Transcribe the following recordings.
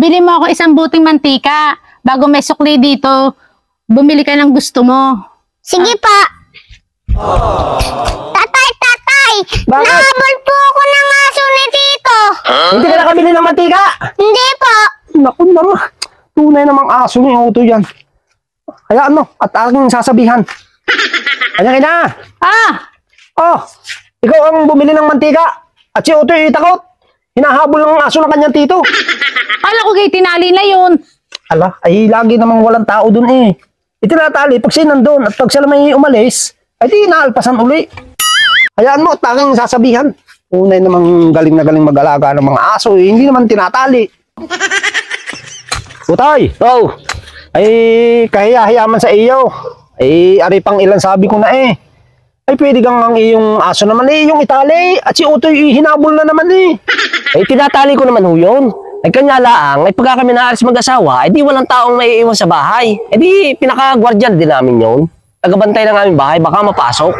bili mo ako isang buting mantika. Bago may sukli dito, bumili ka ng gusto mo. Sige pa. Tatay! Bakit? Nahabol po ako ng aso ni Tito. Hindi ka nakabili ng mantika? Hindi po. Naku naman. Tunay namang aso ni Utoy yan. Hayaan mo at aking sasabihan. Kanya na. Oh, ikaw ang bumili ng mantika. At si Utoy takot. Hinahabol ng aso ng kanyang tito. Kala ko kay tinali na yun. Ala, ay lagi namang walang tao dun eh. Itinatali pag siya nandun at pag sila may umalis, ay di naalpasan uli. Hayaan mo at aking sasabihan. Unay namang galing na galing mag-alaga ng mga aso eh. Hindi naman tinatali. Utoy! Oh! Ay kahiya-hiyaman sa iyo. Ay ari pang ilan sabi ko na eh. Ay pwede kang ang iyong aso naman eh, yung itali. At si Utoy hinabol na naman eh. Ay tinatali ko naman ho yun. Ay kanya laang, ay pagka kami naalis mag-asawa, ay di walang taong may iwan sa bahay. Ay di pinaka-guardian din namin yun. Tagabantay ng aming bahay, baka mapasok.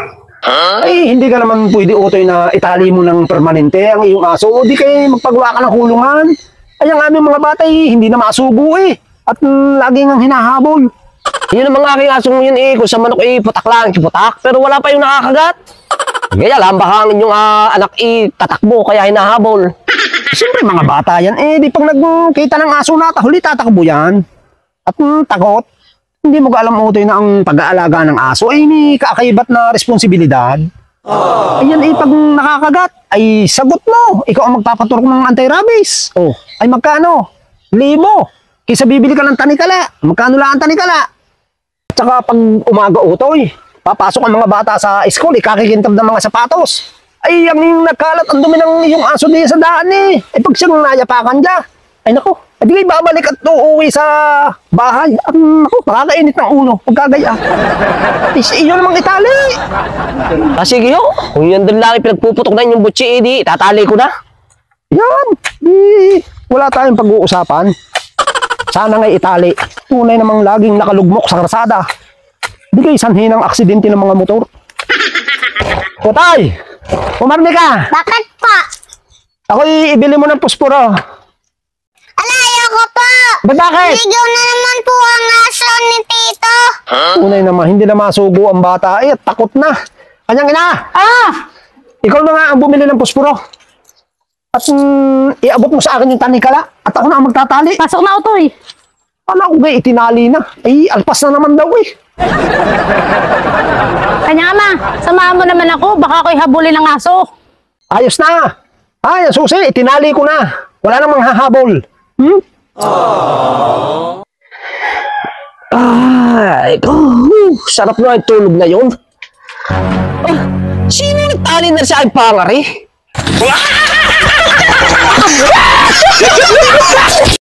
Ay hindi ka naman pwede Utoy na itali mo ng permanente ang iyong aso. O di kayo magpagawa ka ng kulungan. Ay ang aming mga bata eh, hindi na masubo eh. At laging ang hinahabol. Yun ang mga aking asong yun eh, kung sa manok eh, putak lang, putak. Pero wala pa yung nakakagat. Kaya lang, baka ang inyong anak eh, tatakbo, kaya hinahabol. Siyempre mga bata yan eh, di pag nagkita ng aso na huli tatakbo yan. At takot. Hindi mo ka alam Utoy na ang pag-aalaga ng aso ay may kakaibat na responsibilidad. Ayan eh, pag nakakagat, ay sagot mo. Ikaw ang magpapaturok ng anti-rabies. Oh, ay magkano? 1,000. Kaysa bibili ka ng tanikala. Magkano lang ang tanikala? At saka pag umaga Utoy, papasok ang mga bata sa school, ikakikintab ng mga sapatos. Ay, ang nagkalat, ang dumi ng iyong aso diyan sa daan eh. Ay, pag siyang nayapakan dyan, ay naku, ay di kayo babalik at uuwi sa bahay. Naku, makakainit ng ulo, pagkagaya. Ay, sa iyo namang itali. Sige ho, kung yun doon lang pinagpuputok na yung butsi, di tatali ko na. Yan, wala tayong pag-uusapan. Sana nga'y itali. Tunay namang laging nakalugmok sa karsada. Di kayo sanhi ng aksidente ng mga motor. Utay! Umarni ka! Bakit po? Ako'y ibili mo ng pusporo. Alayo ko po. Bakit? Ligaw na naman po ang aso ni Tito. Tunay naman, hindi na masugo ang bata. Eh, takot na. Kanyang ina! Ikaw na nga ang bumili ng pusporo. At iabot mo sa akin yung tanikala. At ako na ang magtatali. Pasok na, Utoy. Kala ko ba itinali na? Ay, alpas na naman daw eh. Kanya ama, samahan mo naman ako. Baka ako'y habulin ng aso. Ayos na. Ay, susi, itinali ko na. Wala namang hahabol. Ay, sarap na yung tulog na yun. Sino nagtali na sa aking pangari?